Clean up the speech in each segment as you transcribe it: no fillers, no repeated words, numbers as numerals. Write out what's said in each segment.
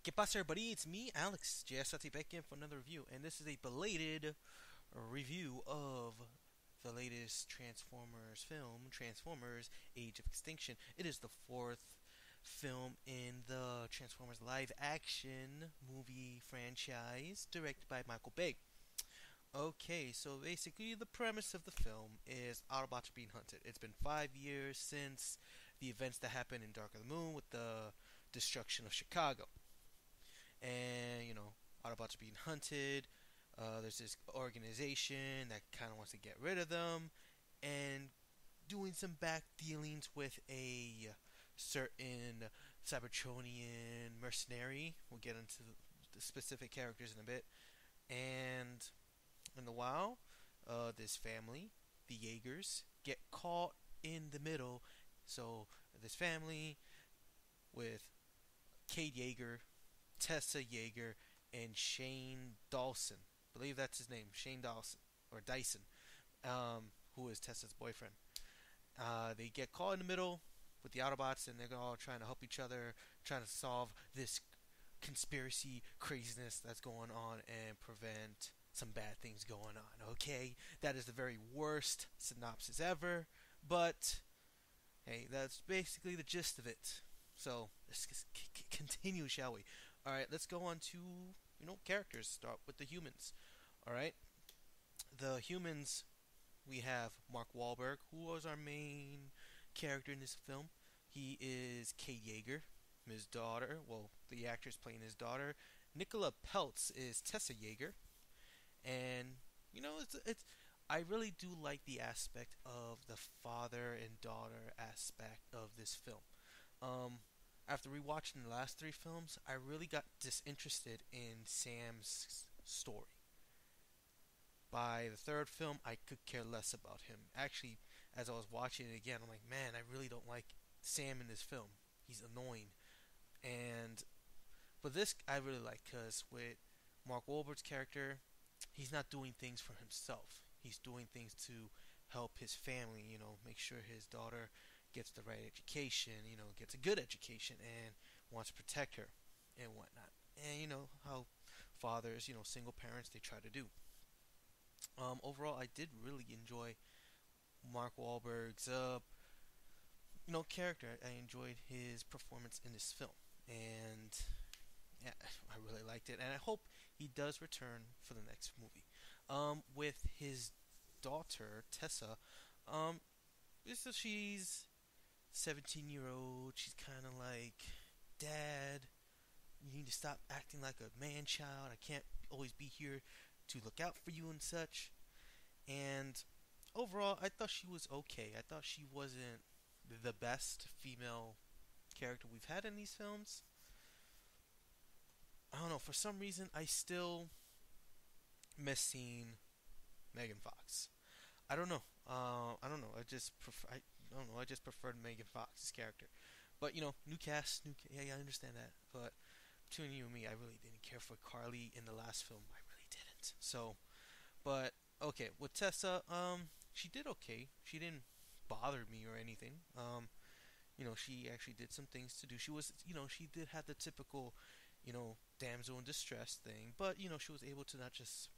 ¿Qué pasa, everybody? It's me, Alex, JSLT, back in for another review, and this is a belated review of the latest Transformers film, Transformers: Age of Extinction. It is the fourth film in the Transformers live-action movie franchise, directed by Michael Bay. Okay, so basically the premise of the film is Autobots are being hunted. It's been 5 years since the events that happened in Dark of the Moon with the destruction of Chicago. And Autobots are being hunted. There's this organization that kind of wants to get rid of them, and doing some back dealings with a certain Cybertronian mercenary. We'll get into the specific characters in a bit. And in the while, this family, the Jaegers, get caught in the middle. So this family with Kate Yeager, Tessa Yeager, and Shane Dawson. I believe that's his name, Shane Dawson or Dyson, who is Tessa's boyfriend. They get caught in the middle with the Autobots, and they're all trying to help each other, trying to solve this conspiracy craziness that's going on and prevent some bad things going on. Okay, that is the very worst synopsis ever, but hey, that's basically the gist of it. So let's just continue, shall we? All right, let's go on to characters. Start with the humans. All right, the humans. We have Mark Wahlberg, who was our main character in this film. He is Kate Yeager, his daughter. Well, the actress playing his daughter. Nicola Peltz is Tessa Yeager, and it's I really do like the aspect of the father and daughter aspect of this film. Um, After rewatching the last three films, I really got disinterested in Sam's story. By the third film, I could care less about him. Actually, as I was watching it again, I'm like, man, I really don't like Sam in this film. He's annoying. And but this I really like because with Mark Wahlberg's character, he's not doing things for himself. He's doing things to help his family. Make sure his daughter gets the right education. Gets a good education and wants to protect her and whatnot. And you know how fathers, single parents, they try to do. Overall, I did really enjoy Mark Wahlberg's character. I enjoyed his performance in this film, and yeah, I really liked it. And I hope he does return for the next movie. With his daughter Tessa, um, she's 17-year-old. She's kind of like, Dad, you need to stop acting like a man child. I can't always be here to look out for you and such. And overall, I thought she was okay. I thought she wasn't the best female character we've had in these films. I don't know. For some reason, I still miss seeing Megan Fox. I don't know. I don't know. I don't know. I just preferred Megan Fox's character. But new cast, yeah, I understand that. But between you and me, I really didn't care for Carly in the last film. I really didn't. So, but okay, with Tessa, she did okay. She didn't bother me or anything. She actually did some things to do. She was, she did have the typical, damsel in distress thing, but she was able to not just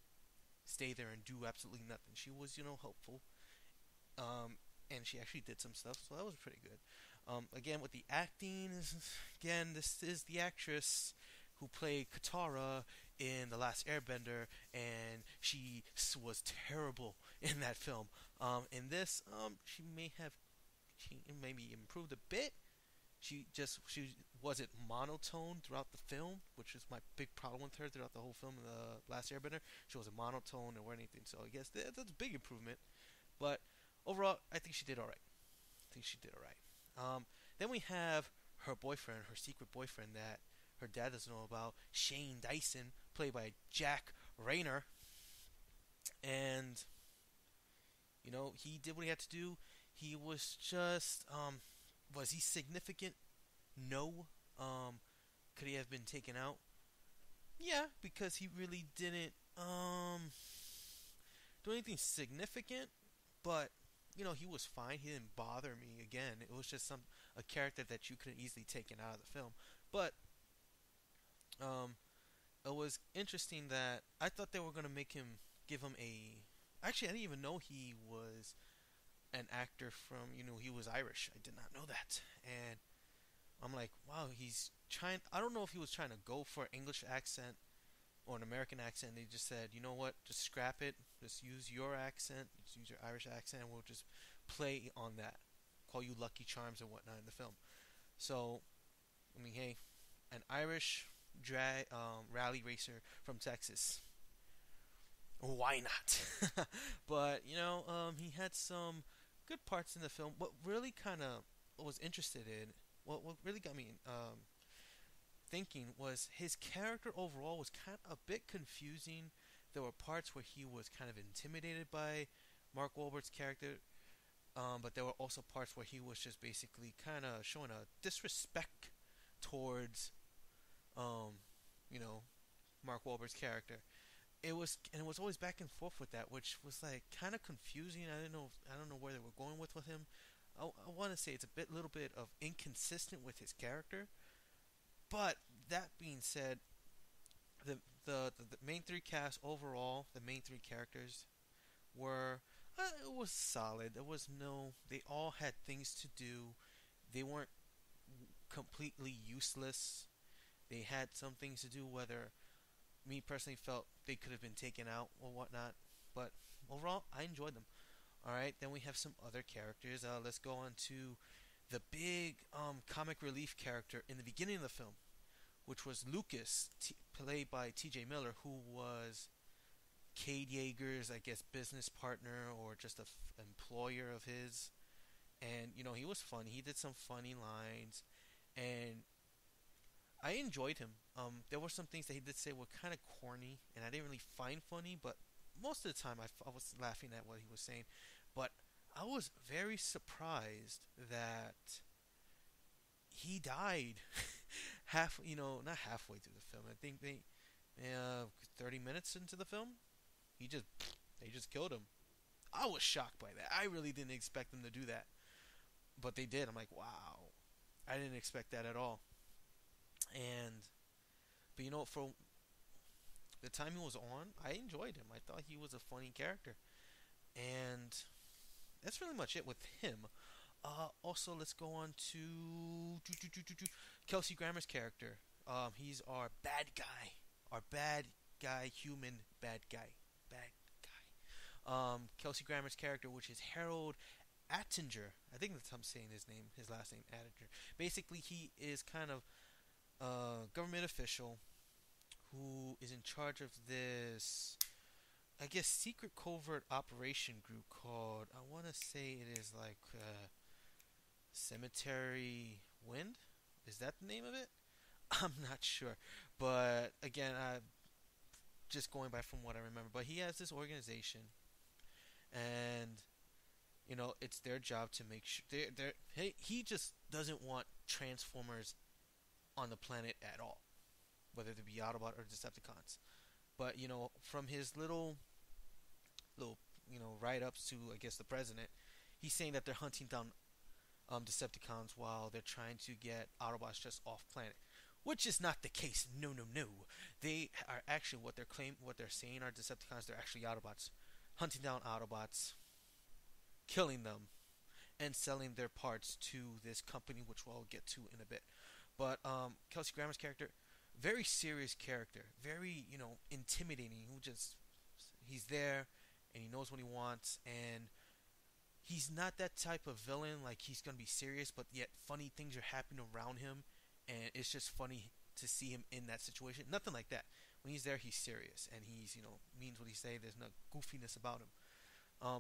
stay there and do absolutely nothing. She was, helpful. And she actually did some stuff, so that was pretty good. Again, with the acting, again, this is the actress who played Katara in The Last Airbender, and she was terrible in that film. In this, she maybe improved a bit. She wasn't monotone throughout the film, which is my big problem with her throughout the whole film. In The Last Airbender, she wasn't monotone or anything. So I guess that's a big improvement. But overall, I think she did all right. I think she did all right. Then we have her boyfriend, her secret boyfriend that her dad doesn't know about, Shane Dyson, played by Jack Rayner. And he did what he had to do. He was just was he significant? No. Could he have been taken out? Yeah, because he really didn't do anything significant, but he was fine. He didn't bother me. Again, it was just a character that you could have easily taken out of the film. But Um, it was interesting that I thought they were gonna make him give him a. Actually, I didn't even know he was an actor from. He was Irish. I did not know that, and I'm like, wow, he's trying. I don't know if he was trying to go for an English accent or an American accent. They just said, you know what, just scrap it. Just use your accent. Just use your Irish accent, and we'll just play on that. Call you Lucky Charms and whatnot in the film. So, I mean, hey, an Irish rally racer from Texas. Why not? But he had some good parts in the film. What really kind of was interested in, what really got me thinking was his character overall was kind of a bit confusing. There were parts where he was kind of intimidated by Mark Wahlberg's character, but there were also parts where he was just basically kind of showing a disrespect towards, um, you know, Mark Wahlberg's character. It was always back and forth with that, which was like kind of confusing. I don't know where they were going with him. I want to say it's little bit of inconsistent with his character. But that being said, the main three cast overall, the main three characters were it was solid. There was no. They all had things to do. They weren't completely useless. They had some things to do. Whether me personally felt they could have been taken out or whatnot, but overall I enjoyed them. All right, then we have some other characters. Let's go on to the big comic relief character in the beginning of the film, which was Lucas, played by T.J. Miller, who was Cade Yeager's, I guess, business partner or just a employer of his. And he was funny. He did some funny lines, and I enjoyed him. There were some things that he did say were kind of corny, and I didn't really find funny, but most of the time I was laughing at what he was saying. But I was very surprised that he died not halfway through the film. I think 30 minutes into the film, he just they just killed him. I was shocked by that. I really didn't expect them to do that, but they did. I'm like, wow, I didn't expect that at all. And but for the time he was on, I enjoyed him. I thought he was a funny character, and that's really much it with him. Also, let's go on to Kelsey Grammer's character. He's our bad guy, human bad guy. Kelsey Grammer's character, which is Harold Attinger. I think that's how I'm saying his last name, Attinger. Basically, he is kind of a government official who is in charge of this, I guess, secret covert operation group called, I want to say it is like Cemetery Wind. Is that the name of it? I'm not sure, but again, I just going by from what I remember. But he has this organization, and it's their job to make sure he just doesn't want Transformers on the planet at all, whether they be Autobot or Decepticons. But from his little write-ups to, I guess, the president, he's saying that they're hunting down Decepticons while they're trying to get Autobots just off planet, which is not the case. No, no, no. They are actually what they're saying are Decepticons. They're actually Autobots, hunting down Autobots, killing them, and selling their parts to this company, which we'll get to in a bit. But Kelsey Grammer's character, very serious character, very intimidating. He's there, and he knows what he wants, and he's not that type of villain. Like, he's gonna be serious, but yet funny things are happening around him, and it's just funny to see him in that situation. Nothing like that. When he's there, he's serious, and he's means what he say. There's no goofiness about him.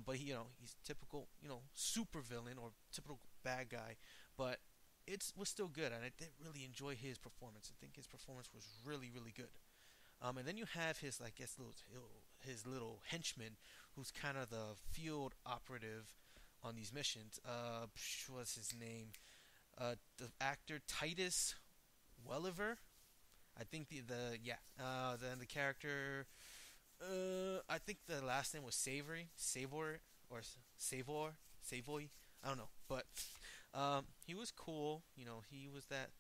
But he's typical super villain or typical bad guy, but it was still good, and I did really enjoy his performance. I think his performance was really, really good. And then you have his, I guess, his little henchman, who's kind of the field operative on these missions. What's his name? The actor Titus Welliver. I think then the character. I think the last name was Savoy. I don't know, but he was cool. He was that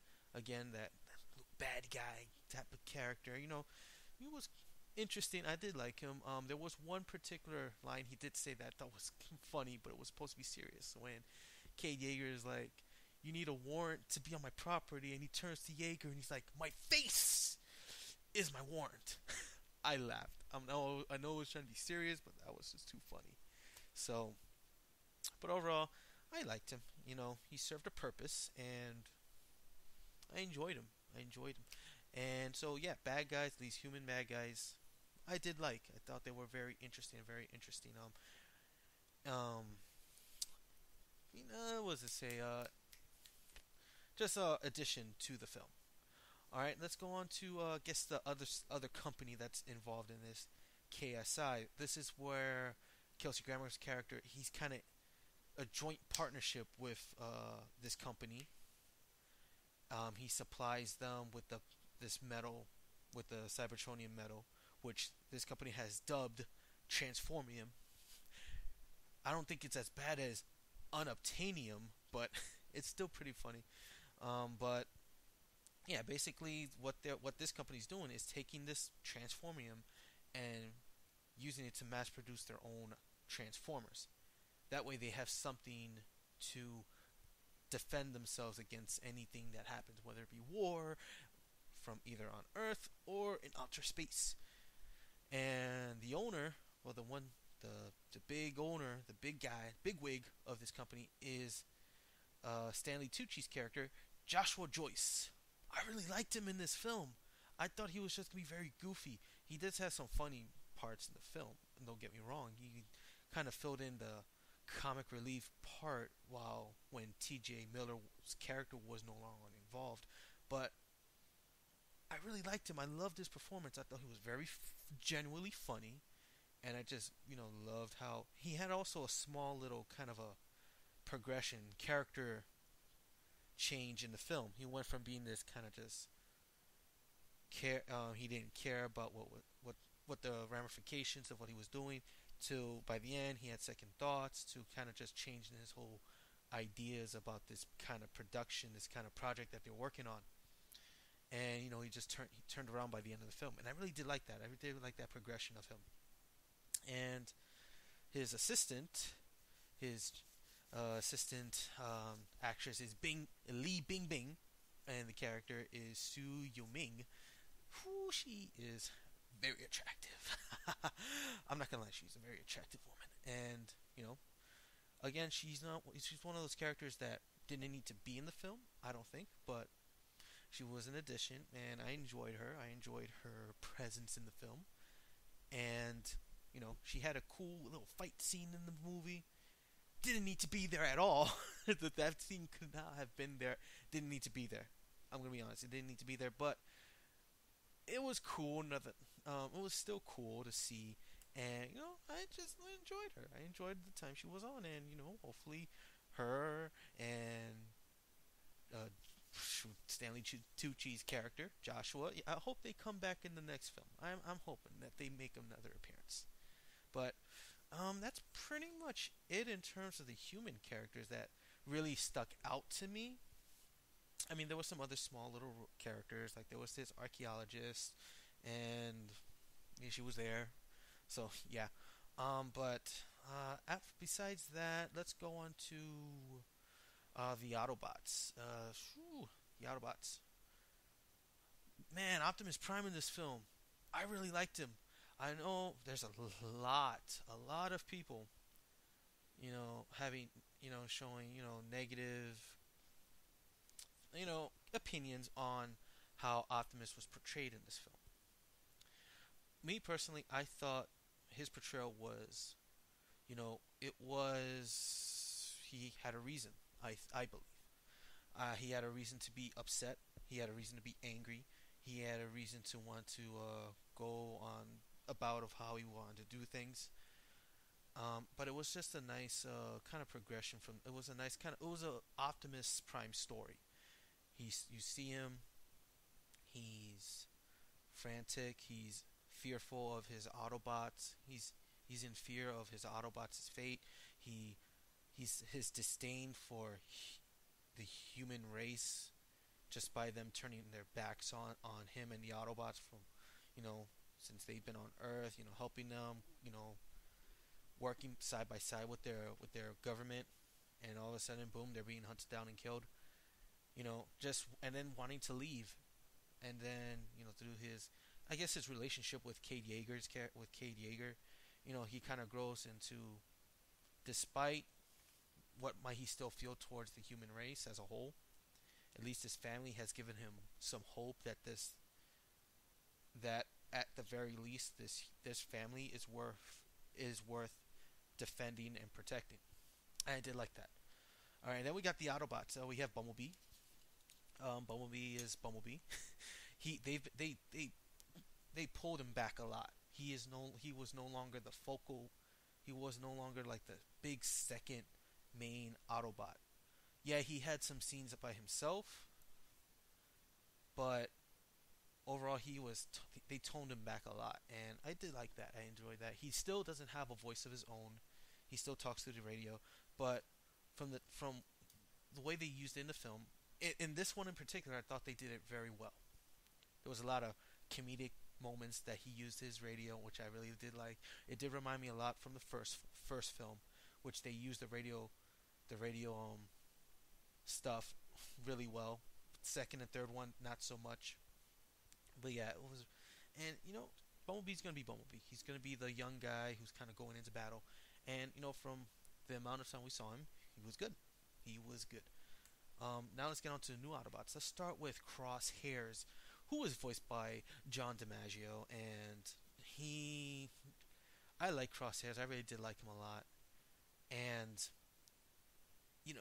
bad guy type of character. He was interesting. I did like him. There was one particular line he did say that I thought was funny, but it was supposed to be serious. When Kate Yeager is like, "You need a warrant to be on my property," and he turns to Yeager and he's like, "My face is my warrant." I laughed. I know it was trying to be serious, but that was just too funny. So, but overall, I liked him. He served a purpose, and I enjoyed him. I enjoyed him. And so, yeah, bad guys, these human bad guys, I did like. I thought they were very interesting, very interesting. Um, what was it say? Just a addition to the film. All right, let's go on to guess the other company that's involved in this, KSI. This is where Kelsey Grammer's character, he's kind of a joint partnership with this company. He supplies them with this metal, with the Cybertronium metal, which this company has dubbed Transformium. I don't think it's as bad as Unobtainium, but it's still pretty funny. But yeah, basically what this company's doing is taking this Transformium and using it to mass produce their own Transformers. That way they have something to defend themselves against anything that happens, whether it be war from either on Earth or in outer space. And the owner, well, the big owner, the big guy, big wig of this company is Stanley Tucci's character, Joshua Joyce. I really liked him in this film. I thought he was just gonna be very goofy. He does have some funny parts in the film. Don't get me wrong. He kind of filled in the comic relief part while when T.J. Miller's character was no longer involved. But I really liked him. I loved his performance. I thought he was very genuinely funny, and I just loved how he had also a small little kind of a progression character change in the film. He went from being this kind of just care. He didn't care about what the ramifications of what he was doing. To by the end, he had second thoughts. To kind of just changing his whole ideas about this kind of production, this kind of project that they're working on. And he turned around by the end of the film, and I really did like that. I really did like that progression of him. And his actress is Li Bingbing, and the character is Su Yuming. Who she is very attractive. I'm not gonna lie, she's a very attractive woman, and again, she's one of those characters that didn't need to be in the film, I don't think, but she was an addition, and I enjoyed her. I enjoyed her presence in the film, and she had a cool little fight scene in the movie. Didn't need to be there at all. That scene could not have been there. Didn't need to be there. I'm gonna be honest. It didn't need to be there, but it was cool. It was still cool to see, and I enjoyed her. I enjoyed the time she was on, and hopefully, her and Stanley Tucci's character Joshua. I hope they come back in the next film. I'm hoping that they make another appearance. But that's pretty much it in terms of the human characters that really stuck out to me. I mean, there were some other small little characters, like there was this archaeologist, and she was there. So yeah. But besides that, let's go on to the Autobots. The Autobots. Man, Optimus Prime in this film, I really liked him. I know there's a lot of people, having, showing, negative, opinions on how Optimus was portrayed in this film. Me personally, I thought his portrayal was, he had a reason. I believe. He had a reason to be upset. He had a reason to be angry. He had a reason to want to go on about of how he wanted to do things. But it was just a nice kind of progression from. It was a nice kind of. It was a Optimus Prime story. You see him. He's frantic. He's fearful of his Autobots. He's in fear of his Autobots' fate. He's his disdain for the human race just by them turning their backs on him and the Autobots from, you know, since they've been on Earth, helping them, working side by side with their government, and all of a sudden, boom, they're being hunted down and killed. Just and then wanting to leave, and then through his, I guess his relationship with Cade Yeager, he kind of grows into, despite what might he still feel towards the human race as a whole, at least his family has given him some hope that at the very least this family is worth defending and protecting. I did like that. All right, then we got the Autobots. So we have Bumblebee. Bumblebee is Bumblebee. he they pulled him back a lot. He was no longer the focal. He was no longer like the big second main Autobot. Yeah, he had some scenes by himself, but overall they toned him back a lot, and I did like that. I enjoyed that. He still doesn't have a voice of his own. He still talks through the radio, but from the way they used it in the film, in this one in particular, I thought they did it very well. There was a lot of comedic moments that he used his radio, which I really did like. It did remind me a lot from the first film, which they used the radio stuff really well. Second and third one, not so much. But yeah, it was, and Bumblebee's gonna be Bumblebee. He's gonna be the young guy who's kind of going into battle, and from the amount of time we saw him, he was good. He was good. Now let's get on to the new Autobots. Let's start with Crosshairs, who was voiced by John DiMaggio, and I like Crosshairs. I really did like him a lot, and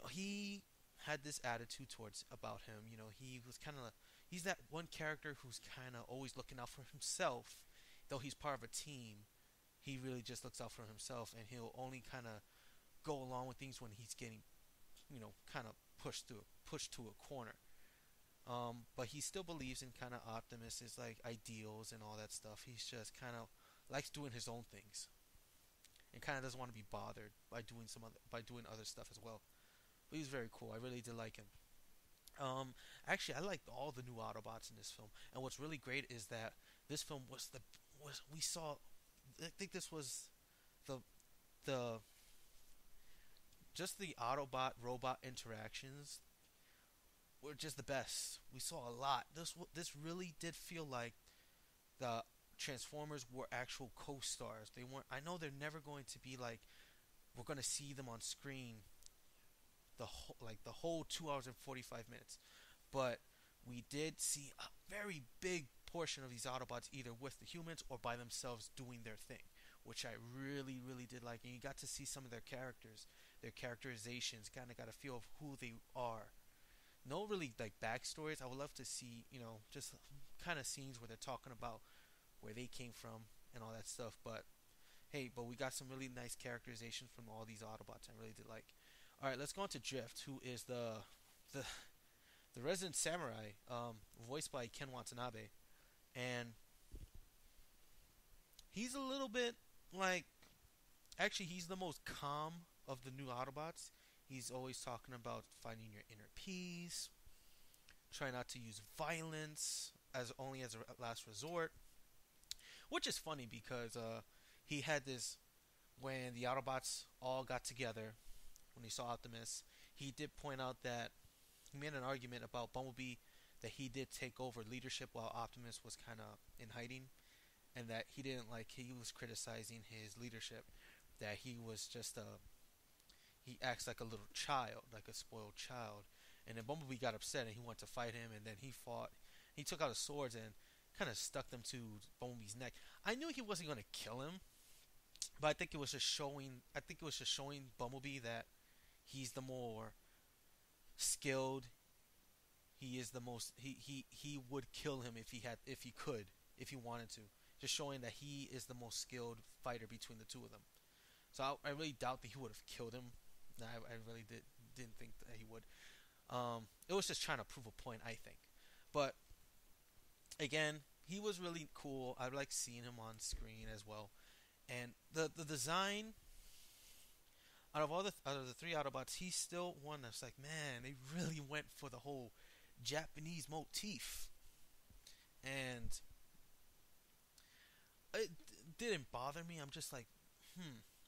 he had this attitude towards about him. He was kind of, he's that one character who's kind of always looking out for himself, though he's part of a team. He really just looks out for himself, and he'll only kind of go along with things when he's getting, kind of pushed to a corner. But he still believes in kind of Optimus, his like ideals and all that stuff. He's just kind of likes doing his own things, and kind of doesn't want to be bothered by doing other stuff as well. But he's very cool. I really did like him. Actually, I liked all the new Autobots in this film, and what's really great is that this film was we saw. I think this was the just the Autobot robot interactions were just the best. We saw a lot. This really did feel like the Transformers were actual co-stars. They weren't. I know they're never going to be like we're going to see them on screen the whole 2 hours and 45 minutes, but we did see a very big portion of these Autobots either with the humans or by themselves doing their thing, which I really, really did like. And you got to see some of their characters, their characterizations, kind of got a feel of who they are. No really like backstories. I would love to see, just kind of scenes where they're talking about where they came from and all that stuff. But hey, we got some really nice characterizations from all these Autobots. I really did like. All right, let's go on to Drift, who is the resident samurai, voiced by Ken Watanabe, and he's a little bit like, actually, he's the most calm of the new Autobots. He's always talking about finding your inner peace, try not to use violence as a last resort, which is funny because he had this when the Autobots all got together. When he saw Optimus, he did point out that he made an argument about Bumblebee that he did take over leadership while Optimus was kind of in hiding, and that he didn't like. He was criticizing his leadership, that he was just he acts like a little child, like a spoiled child. And then Bumblebee got upset and he wanted to fight him, and then he fought. He took out his swords and kind of stuck them to Bumblebee's neck. I knew he wasn't going to kill him, but I think it was just showing. I think it was just showing Bumblebee that he's the more skilled. He is the most. He would kill him if he wanted to. Just showing that he is the most skilled fighter between the two of them. So I really doubt that he would have killed him. I really didn't think that he would. It was just trying to prove a point, I think. But again, he was really cool. I like seeing him on screen as well. And the design, out of the three Autobots, he's still one that's like, man, they really went for the whole Japanese motif, and it didn't bother me. I'm just like,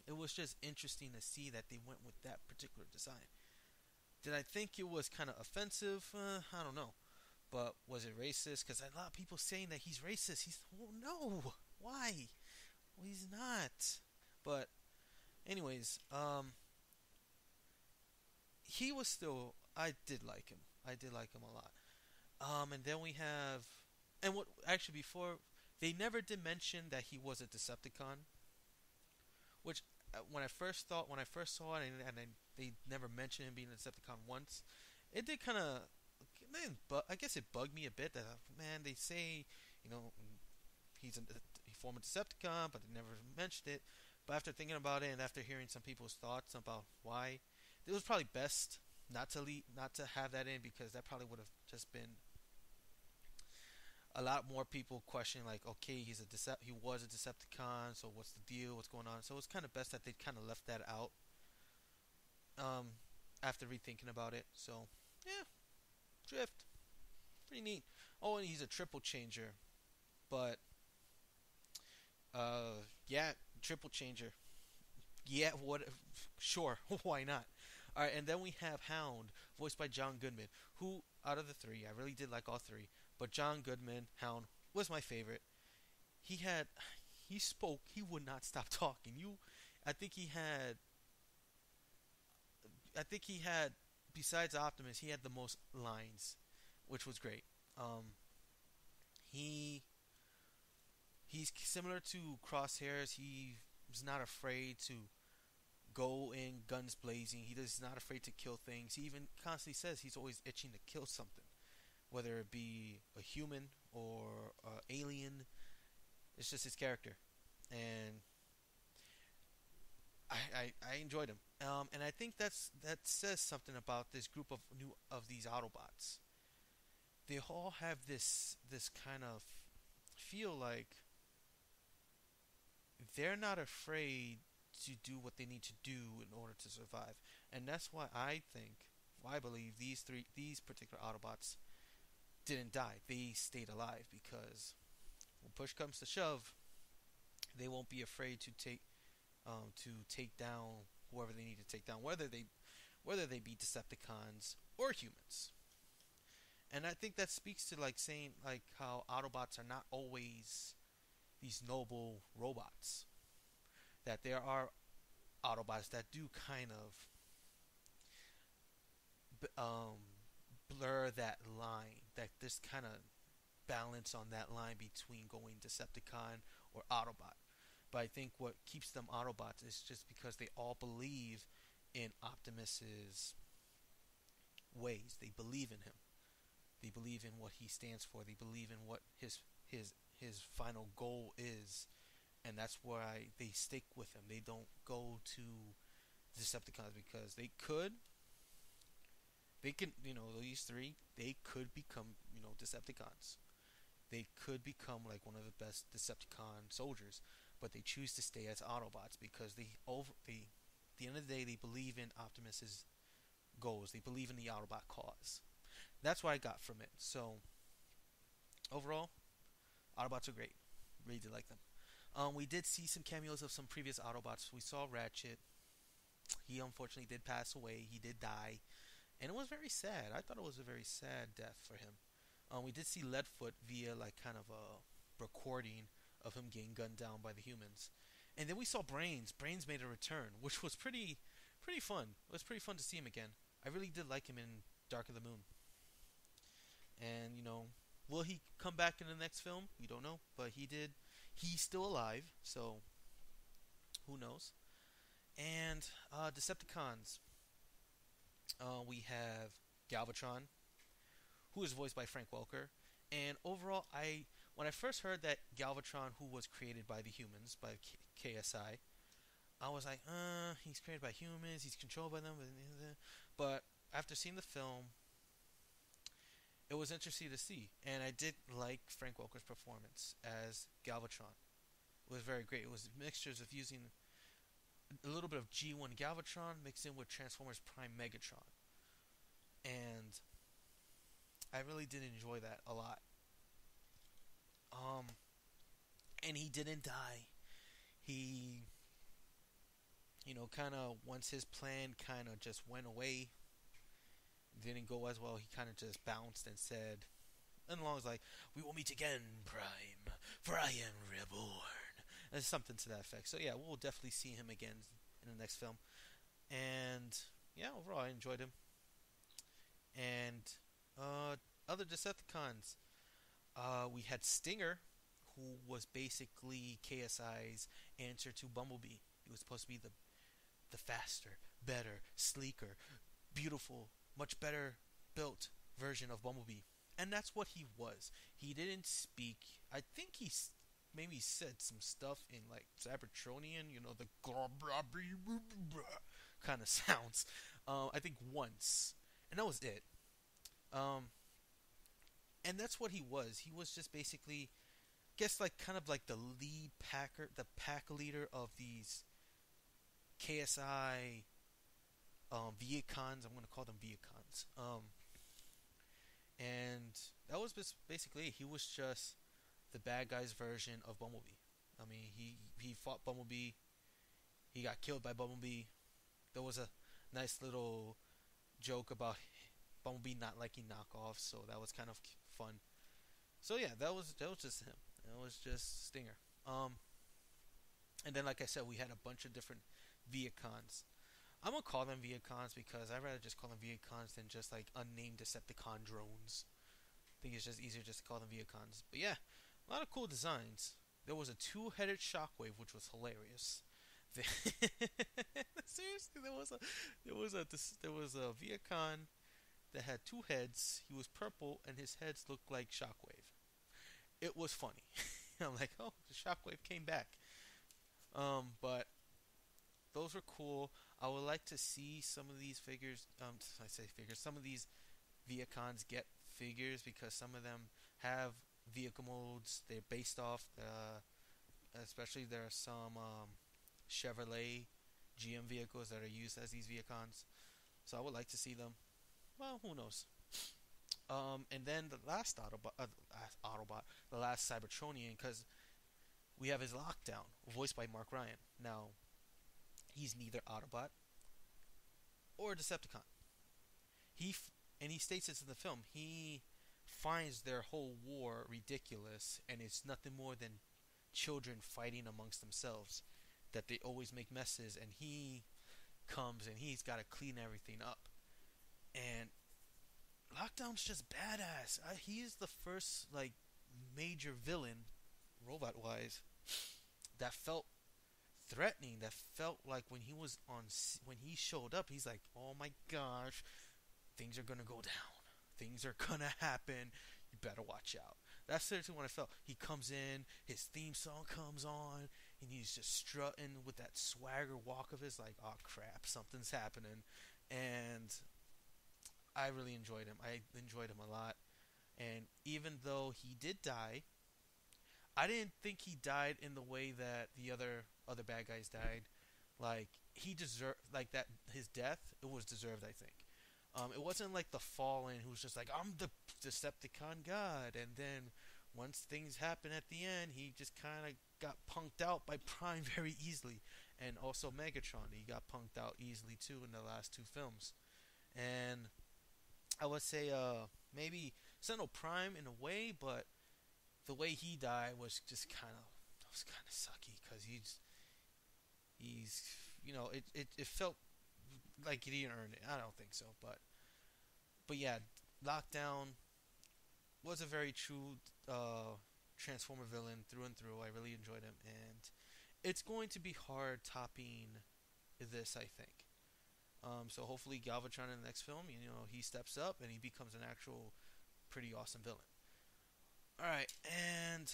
It was just interesting to see that they went with that particular design. Did I think it was kind of offensive? I don't know. But was it racist? Because a lot of people saying that he's racist. No. Why? Well, he's not. But anyways, he was still. I did like him. I did like him a lot. And then we have, and what actually before they never did mention that he was a Decepticon, which when I first saw it, and then they never mentioned him being a Decepticon once, it did kind of, but I guess it bugged me a bit that man they say, you know, he formed a Decepticon, but they never mentioned it. But after thinking about it and after hearing some people's thoughts about why, it was probably best not to have that in because that probably would have just been a lot more people questioning like, okay, he was a Decepticon, so what's the deal? What's going on? So it's kind of best that they kind of left that out. Um, After rethinking about it, so yeah, Drift, pretty neat. Oh, and he's a triple changer, but yeah, triple changer. Yeah, what? Sure, why not? All right, and then we have Hound, voiced by John Goodman, who out of the three, I really did like all three, but John Goodman, Hound, was my favorite. He had, he spoke, he would not stop talking. I think he had, I think he had, besides Optimus, he had the most lines, which was great. Um, he he's similar to Crosshairs. He's not afraid to go in guns blazing. He's not afraid to kill things. He even constantly says he's always itching to kill something, whether it be a human or alien. It's just his character, and I enjoyed him. And I think that says something about this group of these Autobots. They all have this kind of feel like they're not afraid to do what they need to do in order to survive, and that's why I believe these particular Autobots didn't die. They stayed alive because when push comes to shove, they won't be afraid to take down whoever they need to take down, whether they be Decepticons or humans. And I think that speaks to like saying like how Autobots are not always these noble robots. That there are Autobots that do kind of blur that line. That there's kind of balance on that line between going Decepticon or Autobot. But I think what keeps them Autobots is just because they all believe in Optimus's ways. They believe in him. They believe in what he stands for. They believe in what his final goal is, and that's why they stick with him. They don't go to Decepticons because they can, these three, they could become, Decepticons. They could become like one of the best Decepticon soldiers, but they choose to stay as Autobots because at the end of the day, they believe in Optimus's goals. They believe in the Autobot cause. That's what I got from it. So overall, Autobots are great. Really did like them. We did see some cameos of some previous Autobots. We saw Ratchet. He unfortunately did pass away. He did die, and it was very sad. I thought it was a very sad death for him. We did see Leadfoot via like kind of a recording of him getting gunned down by the humans, and then we saw Brains. Brains made a return, which was pretty fun. It was pretty fun to see him again. I really did like him in Dark of the Moon, and will he come back in the next film? We don't know, but he did. He's still alive, so who knows? And Decepticons. We have Galvatron, who is voiced by Frank Welker. And overall, when I first heard that Galvatron, who was created by the humans, by KSI, I was like, he's created by humans, he's controlled by them. But after seeing the film, it was interesting to see. And I did like Frank Welker's performance as Galvatron. It was very great. It was mixtures of using a little bit of G1 Galvatron mixed in with Transformers Prime Megatron. And I really did enjoy that a lot. Um, and he didn't die. He, kind of once his plan kind of just went away, didn't go as well. He kind of just bounced and said, and along was like, "We will meet again, Prime, for I am reborn." And something to that effect. So yeah, we'll definitely see him again in the next film. And yeah, overall, I enjoyed him. And uh, other Decepticons, we had Stinger, who was basically KSI's answer to Bumblebee. He was supposed to be the faster, better, sleeker, beautiful, much better built version of Bumblebee. And that's what he was. He didn't speak. I think he maybe said some stuff in like Cybertronian, the kind of sounds. I think once, and that was it. Um, and that's what he was. He was just basically, guess like kind of like the lead packer, the pack leader of these KSI Viacons. I'm gonna call them Viacons. And that was basically it. He was just the bad guy's version of Bumblebee. I mean, he fought Bumblebee. He got killed by Bumblebee. There was a nice little joke about Bumblebee not liking knockoffs, so that was kind of fun. So yeah, that was just him. It was just Stinger. And then like I said, we had a bunch of different Viacons. I'm gonna call them Viacons because I'd rather just call them Viacons than just like unnamed Decepticon drones. I think it's just easier just to call them Viacons. But yeah, a lot of cool designs. There was a two-headed Shockwave, which was hilarious. Seriously, there was a Viacon that had two heads. He was purple, and his heads looked like Shockwave. It was funny. I'm like, oh, the Shockwave came back. But those were cool. I would like to see some of these figures. I say figures. Some of these Viacons get figures because some of them have vehicle modes. They're based off, especially there are some Chevrolet GM vehicles that are used as these Viacons. So I would like to see them. Well, who knows? And then the last Autobot, the last Cybertronian, because we have his Lockdown, voiced by Mark Ryan. Now, he's neither Autobot or Decepticon. And he states this in the film. He finds their whole war ridiculous, and it's nothing more than children fighting amongst themselves. That they always make messes, and he comes and he's got to clean everything up. And Lockdown's just badass. He's the first like major villain, robot wise, that felt threatening. That felt like when he showed up, he's like, oh my gosh, things are gonna go down. Things are gonna happen. You better watch out. That's seriously what I felt. He comes in, his theme song comes on, and he's just strutting with that swagger walk of his, like, oh crap, something's happening. And I really enjoyed him. I enjoyed him a lot. And even though he did die, I didn't think he died in the way that the other bad guys died. Like he deserved, like that his death. It was deserved, I think. It wasn't like the Fallen who's just like I'm the Decepticon god, and then once things happen at the end, he just kind of got punked out by Prime very easily, and also Megatron. He got punked out easily too in the last two films, and I would say maybe Sentinel Prime in a way, but the way he died was just kind of sucky because he's it felt like he didn't earn it. I don't think so, but yeah, Lockdown was a very true Transformer villain through and through. I really enjoyed him, and it's going to be hard topping this, I think. So hopefully Galvatron in the next film, he steps up and he becomes an actual pretty awesome villain. All right, and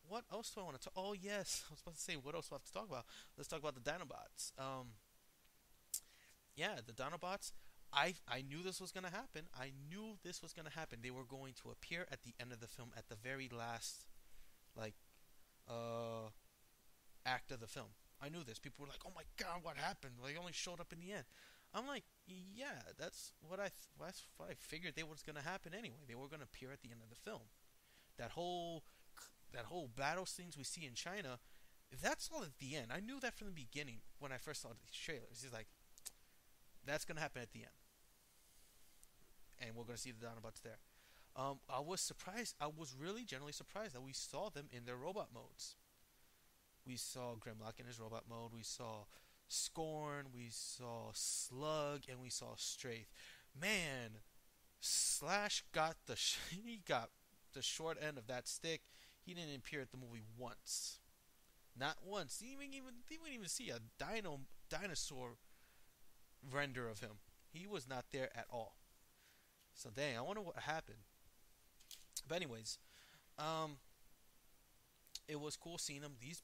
what else do I want to talk? Oh yes, I was about to say what else do I have to talk about? Let's talk about the Dinobots. Yeah, the Dinobots. I knew this was gonna happen. I knew this was gonna happen. They were going to appear at the end of the film, at the very last, like, act of the film. I knew this. People were like, "Oh my god, what happened?" They only showed up in the end. I'm like, Yeah, that's what I figured they was gonna happen anyway. They were gonna appear at the end of the film. That whole that whole battle scenes we see in China, that's all at the end. I knew that from the beginning when I first saw the trailers. He's like, that's gonna happen at the end, and we're gonna see the Dinobots there. I was surprised. I was really generally surprised that we saw them in their robot modes. We saw Grimlock in his robot mode. We saw Scorn. We saw Slug, and we saw Strafe. Man, Slash got he got the short end of that stick. He didn't appear at the movie once. Not once. Didn't even see a dinosaur render of him. He was not there at all. So dang, I wonder what happened. But anyways, um, it was cool seeing them. These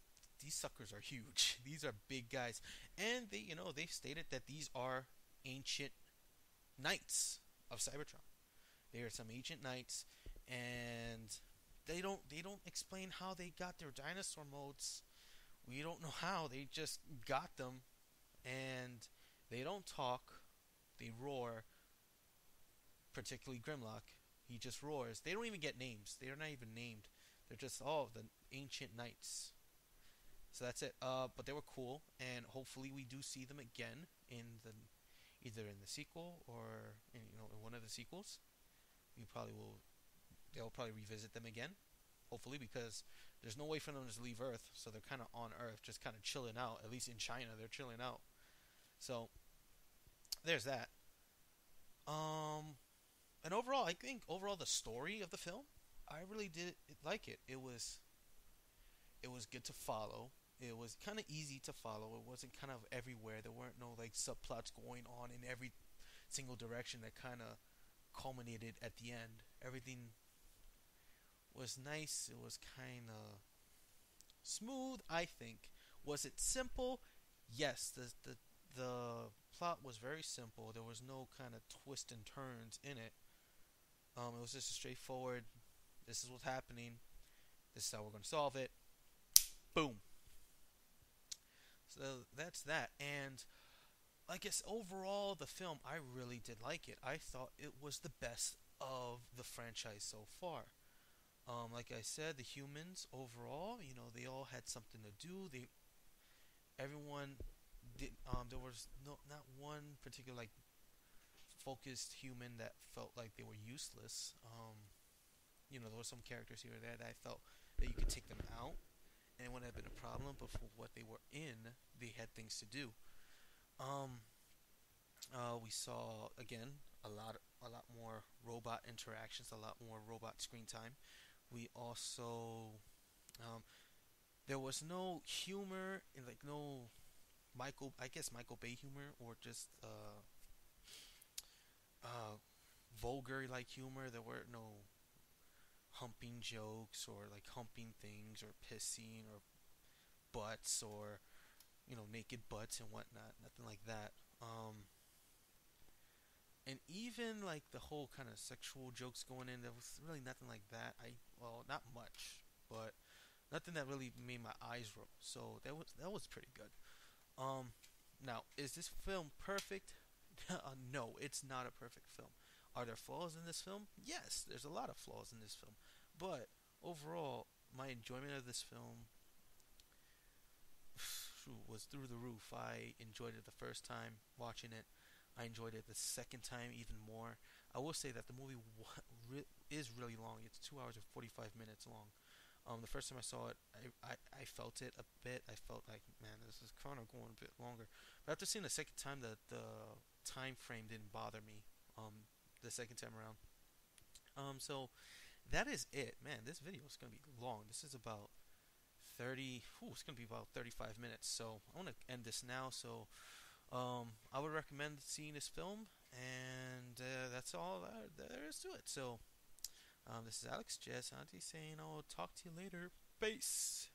suckers are huge. These are big guys, and they've stated that these are ancient knights of Cybertron. They are some ancient knights, and they don't explain how they got their dinosaur modes. We don't know how. They just got them, and they don't talk. They roar. Particularly Grimlock, he just roars. They don't even get names. They are not even named. They're just all the ancient knights. So that's it. But they were cool, and hopefully we do see them again in the either in the sequel or in one of the sequels. We probably will. They'll probably revisit them again. Hopefully, because there's no way for them to just leave Earth, so they're kind of on Earth, just kind of chilling out. At least in China, they're chilling out. So there's that. And overall, I think overall the story of the film, I really did like it. It was good to follow. It was kind of easy to follow. It wasn't kind of everywhere. There weren't no like subplots going on in every single direction that kind of culminated at the end. Everything was nice. It was kind of smooth, I think. Was it simple? Yes, the plot was very simple. There was no kind of twists and turns in it. It was just a straightforward. This is what's happening. This is how we're gonna solve it. Boom. So that's that. And I guess overall, the film, I really did like it. I thought it was the best of the franchise so far. Like I said, the humans overall, they all had something to do. Everyone did. There was not one particular like focused human that felt like they were useless. There were some characters here or there that I felt that you could take them out and it wouldn't have been a problem, but for what they were in, they had things to do. Um, we saw again a lot more robot interactions, a lot more robot screen time. We also there was no humor and like no Michael Bay humor or just uh, vulgar like humor. There were no humping jokes or like humping things or pissing or butts or naked butts and whatnot. Nothing like that. And even like the whole kind of sexual jokes going in, there was really nothing like that. Not much, but nothing that really made my eyes roll. So that was pretty good. Um, Now is this film perfect? No, it's not a perfect film. Are there flaws in this film? Yes, there's a lot of flaws in this film. But overall, my enjoyment of this film was through the roof. I enjoyed it the first time watching it. I enjoyed it the second time even more. I will say that the movie is really long. It's 2 hours and 45 minutes long. The first time I saw it, I felt it a bit. I felt like, man, this is kind of going a bit longer. But after seeing the second time, the time frame didn't bother me. The second time around. So that is it, man. This video is gonna be long. This is about 30. It's gonna be about 35 minutes. So I want to end this now. So I would recommend seeing this film, and that's all there is to it. So this is Alex Jess Auntie saying I'll talk to you later. Peace.